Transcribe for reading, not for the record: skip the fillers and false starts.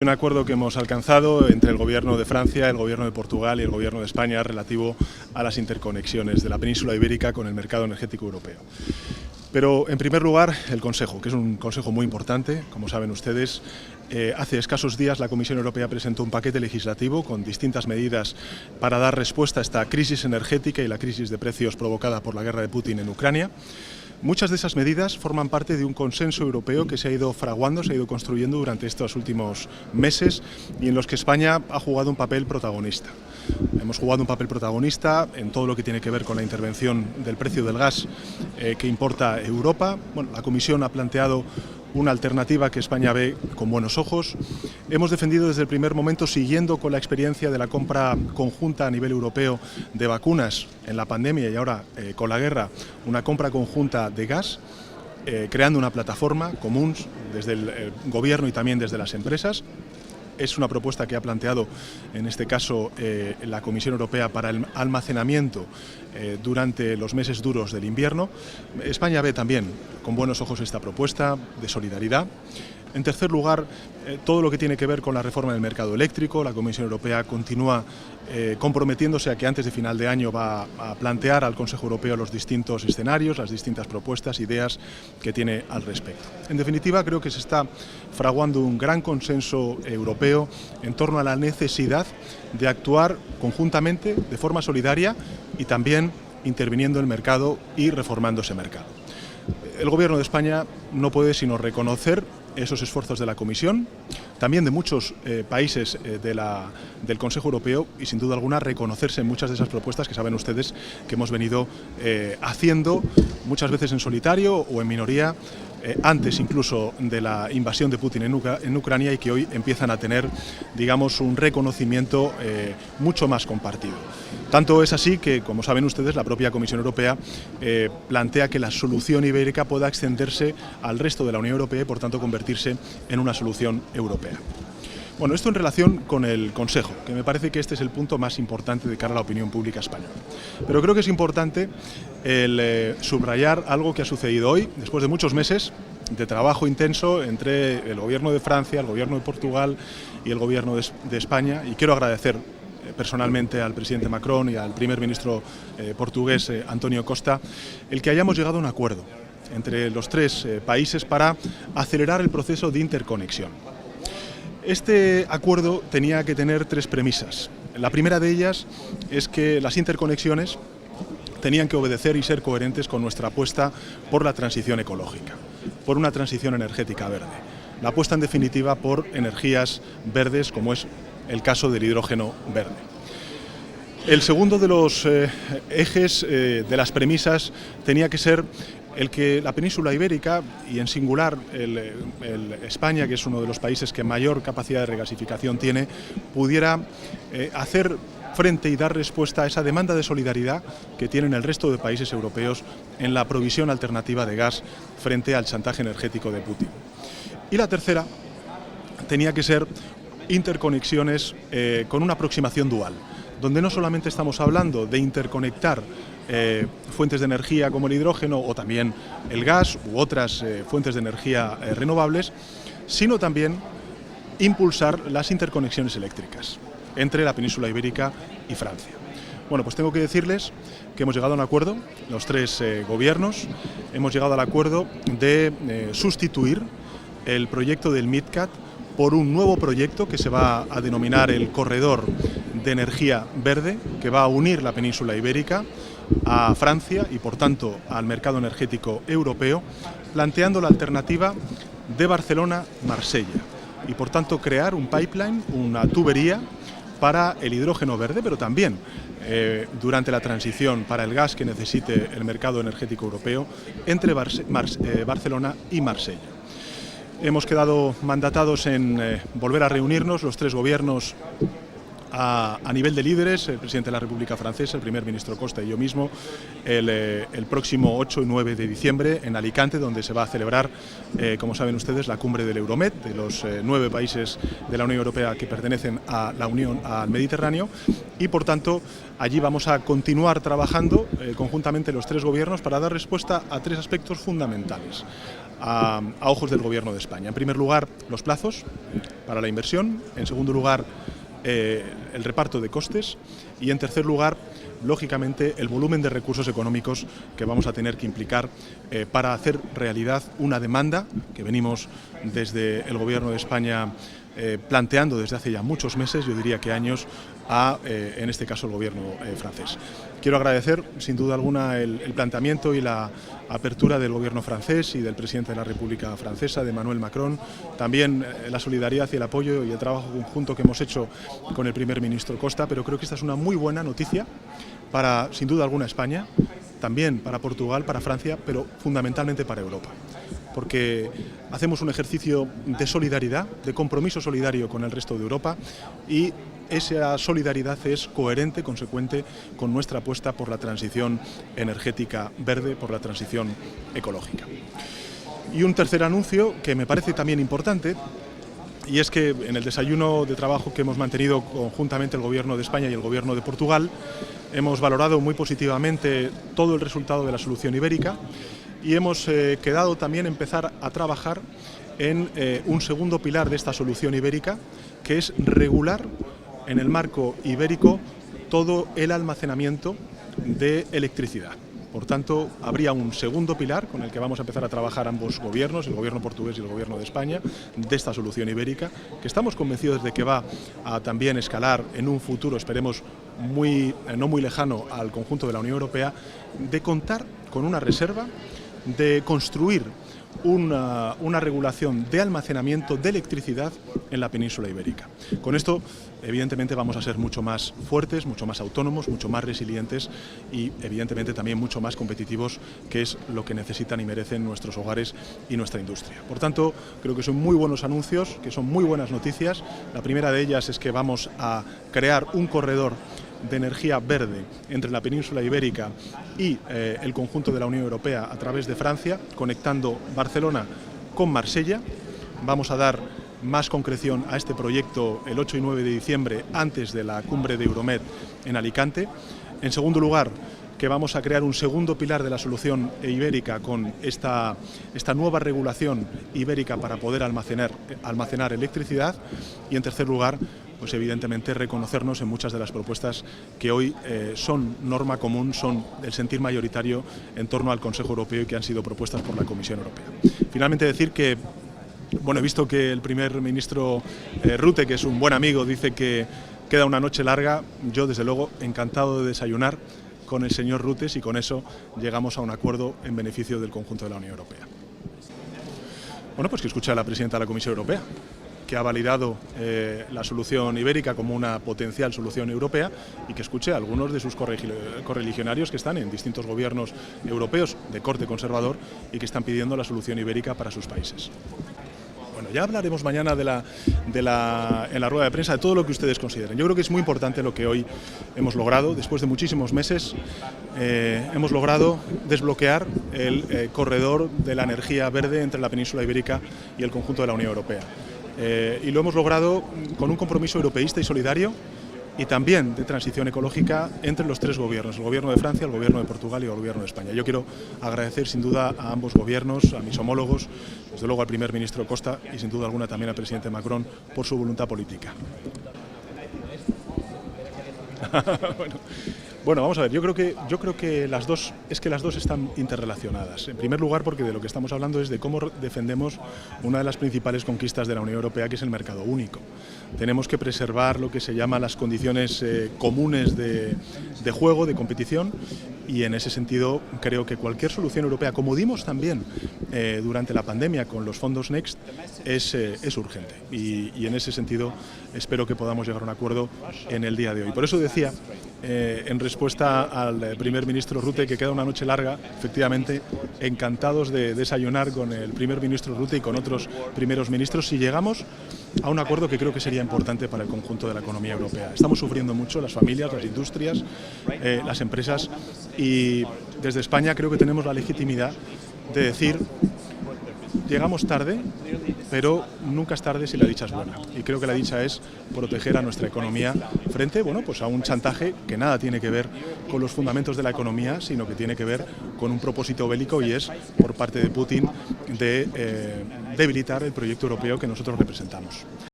Un acuerdo que hemos alcanzado entre el Gobierno de Francia, el Gobierno de Portugal y el Gobierno de España relativo a las interconexiones de la península ibérica con el mercado energético europeo. Pero, en primer lugar, el Consejo, que es un Consejo muy importante, como saben ustedes. Hace escasos días la Comisión Europea presentó un paquete legislativo con distintas medidas para dar respuesta a esta crisis energética y la crisis de precios provocada por la guerra de Putin en Ucrania. Muchas de esas medidas forman parte de un consenso europeo que se ha ido fraguando, se ha ido construyendo durante estos últimos meses y en los que España ha jugado un papel protagonista. Hemos jugado un papel protagonista en todo lo que tiene que ver con la intervención del precio del gas que importa Europa. Bueno, la Comisión ha planteado una alternativa que España ve con buenos ojos. Hemos defendido desde el primer momento, siguiendo con la experiencia de la compra conjunta a nivel europeo de vacunas en la pandemia y ahora con la guerra, una compra conjunta de gas, creando una plataforma común desde el Gobierno y también desde las empresas. Es una propuesta que ha planteado, en este caso, la Comisión Europea para el almacenamiento durante los meses duros del invierno. España ve también con buenos ojos esta propuesta de solidaridad. En tercer lugar, todo lo que tiene que ver con la reforma del mercado eléctrico. La Comisión Europea continúa comprometiéndose a que antes de final de año va a plantear al Consejo Europeo los distintos escenarios, las distintas propuestas, ideas que tiene al respecto. En definitiva, creo que se está fraguando un gran consenso europeo en torno a la necesidad de actuar conjuntamente, de forma solidaria y también interviniendo en el mercado y reformando ese mercado. El Gobierno de España no puede sino reconocer esos esfuerzos de la Comisión, también de muchos países del Consejo Europeo y, sin duda alguna, reconocerse en muchas de esas propuestas que saben ustedes que hemos venido haciendo, muchas veces en solitario o en minoría, antes incluso de la invasión de Putin en Ucrania y que hoy empiezan a tener, digamos, un reconocimiento mucho más compartido. Tanto es así que, como saben ustedes, la propia Comisión Europea plantea que la solución ibérica pueda extenderse al resto de la Unión Europea y, por tanto, convertirse en una solución europea. Bueno, esto en relación con el Consejo, que me parece que este es el punto más importante de cara a la opinión pública española. Pero creo que es importante subrayar algo que ha sucedido hoy, después de muchos meses de trabajo intenso entre el Gobierno de Francia, el Gobierno de Portugal y el Gobierno de España, y quiero agradecer personalmente al presidente Macron y al primer ministro portugués António Costa el que hayamos llegado a un acuerdo entre los tres países para acelerar el proceso de interconexión. Este acuerdo tenía que tener tres premisas. La primera de ellas es que las interconexiones tenían que obedecer y ser coherentes con nuestra apuesta por la transición ecológica, por una transición energética verde, la apuesta en definitiva por energías verdes, como es el caso del hidrógeno verde. El segundo de los ejes de las premisas tenía que ser el que la península ibérica, y en singular España, que es uno de los países que mayor capacidad de regasificación tiene, pudiera hacer frente y dar respuesta a esa demanda de solidaridad que tienen el resto de países europeos en la provisión alternativa de gas frente al chantaje energético de Putin. Y la tercera tenía que ser interconexiones con una aproximación dual, donde no solamente estamos hablando de interconectar fuentes de energía como el hidrógeno o también el gas u otras fuentes de energía renovables, sino también impulsar las interconexiones eléctricas entre la península ibérica y Francia. Bueno, pues tengo que decirles que hemos llegado a un acuerdo, los tres gobiernos, hemos llegado al acuerdo de sustituir el proyecto del MidCat por un nuevo proyecto que se va a denominar el Corredor de Energía Verde, que va a unir la península ibérica a Francia y, por tanto, al mercado energético europeo, planteando la alternativa de Barcelona-Marsella y, por tanto, crear un pipeline, una tubería para el hidrógeno verde, pero también durante la transición para el gas que necesite el mercado energético europeo entre Barcelona y Marsella. Hemos quedado mandatados en volver a reunirnos los tres gobiernos a nivel de líderes, el presidente de la República Francesa, el primer ministro Costa y yo mismo, el próximo 8 y 9 de diciembre en Alicante, donde se va a celebrar, como saben ustedes, la cumbre del Euromed, de los 9 países de la Unión Europea que pertenecen a la Unión, al Mediterráneo, y por tanto allí vamos a continuar trabajando conjuntamente los tres gobiernos para dar respuesta a tres aspectos fundamentales a ojos del Gobierno de España. En primer lugar, los plazos. para la inversión, en segundo lugar, el reparto de costes y, en tercer lugar, lógicamente, el volumen de recursos económicos que vamos a tener que implicar para hacer realidad una demanda que venimos desde el Gobierno de España planteando desde hace ya muchos meses, yo diría que años, en este caso, el Gobierno francés. Quiero agradecer, sin duda alguna, el planteamiento y la apertura del Gobierno francés y del Presidente de la República Francesa, de Emmanuel Macron, también la solidaridad y el apoyo y el trabajo conjunto que hemos hecho con el Primer Ministro Costa, pero creo que esta es una muy buena noticia para, sin duda alguna, España, también para Portugal, para Francia, pero fundamentalmente para Europa, porque hacemos un ejercicio de solidaridad, de compromiso solidario con el resto de Europa, y esa solidaridad es coherente, consecuente con nuestra apuesta por la transición energética verde, por la transición ecológica. Y un tercer anuncio que me parece también importante, y es que en el desayuno de trabajo que hemos mantenido conjuntamente el Gobierno de España y el Gobierno de Portugal, hemos valorado muy positivamente todo el resultado de la solución ibérica y hemos quedado también empezar a trabajar en un segundo pilar de esta solución ibérica, que es regular en el marco ibérico todo el almacenamiento de electricidad. Por tanto, habría un segundo pilar con el que vamos a empezar a trabajar ambos gobiernos, el Gobierno portugués y el Gobierno de España, de esta solución ibérica, que estamos convencidos de que va a también escalar en un futuro, esperemos, no muy lejano al conjunto de la Unión Europea, de contar con una reserva, de construir una regulación de almacenamiento de electricidad en la península ibérica. Con esto, evidentemente, vamos a ser mucho más fuertes, mucho más autónomos, mucho más resilientes y, evidentemente, también mucho más competitivos, que es lo que necesitan y merecen nuestros hogares y nuestra industria. Por tanto, creo que son muy buenos anuncios, que son muy buenas noticias. La primera de ellas es que vamos a crear un corredor de energía verde entre la península ibérica y el conjunto de la Unión Europea a través de Francia, conectando Barcelona con Marsella. Vamos a dar más concreción a este proyecto el 8 y 9 de diciembre, antes de la cumbre de Euromed en Alicante. En segundo lugar, que vamos a crear un segundo pilar de la solución ibérica con esta nueva regulación ibérica para poder almacenar electricidad. Y, en tercer lugar, pues evidentemente reconocernos en muchas de las propuestas que hoy son norma común, son el sentir mayoritario en torno al Consejo Europeo y que han sido propuestas por la Comisión Europea. Finalmente, decir que, bueno, he visto que el primer ministro Rutte, que es un buen amigo, dice que queda una noche larga. Yo, desde luego, encantado de desayunar con el señor Rutte, y con eso llegamos a un acuerdo en beneficio del conjunto de la Unión Europea. Bueno, pues que escuche a la presidenta de la Comisión Europea, que ha validado la solución ibérica como una potencial solución europea, y que escuche a algunos de sus correligionarios que están en distintos gobiernos europeos de corte conservador y que están pidiendo la solución ibérica para sus países. Bueno, ya hablaremos mañana en la rueda de prensa de todo lo que ustedes consideren. Yo creo que es muy importante lo que hoy hemos logrado. Después de muchísimos meses hemos logrado desbloquear el corredor de la energía verde entre la península ibérica y el conjunto de la Unión Europea. Y lo hemos logrado con un compromiso europeísta y solidario, y también de transición ecológica entre los tres gobiernos, el Gobierno de Francia, el Gobierno de Portugal y el Gobierno de España. Yo quiero agradecer sin duda a ambos gobiernos, a mis homólogos, desde luego al primer ministro Costa y sin duda alguna también al presidente Macron por su voluntad política. Bueno, vamos a ver, yo creo que las dos están interrelacionadas. En primer lugar, porque de lo que estamos hablando es de cómo defendemos una de las principales conquistas de la Unión Europea, que es el mercado único. Tenemos que preservar lo que se llama las condiciones comunes de juego, de competición, y en ese sentido creo que cualquier solución europea, como dimos también durante la pandemia con los fondos Next, es urgente. Y en ese sentido espero que podamos llegar a un acuerdo en el día de hoy. Por eso decía, en respuesta al primer ministro Rutte, que queda una noche larga, efectivamente, encantados de desayunar con el primer ministro Rutte y con otros primeros ministros si llegamos a un acuerdo que creo que sería importante para el conjunto de la economía europea. Estamos sufriendo mucho las familias, las industrias, las empresas, y desde España creo que tenemos la legitimidad de decir: llegamos tarde, pero nunca es tarde si la dicha es buena. Y creo que la dicha es proteger a nuestra economía frente, bueno, pues a un chantaje que nada tiene que ver con los fundamentos de la economía, sino que tiene que ver con un propósito bélico, y es por parte de Putin de debilitar el proyecto europeo que nosotros representamos.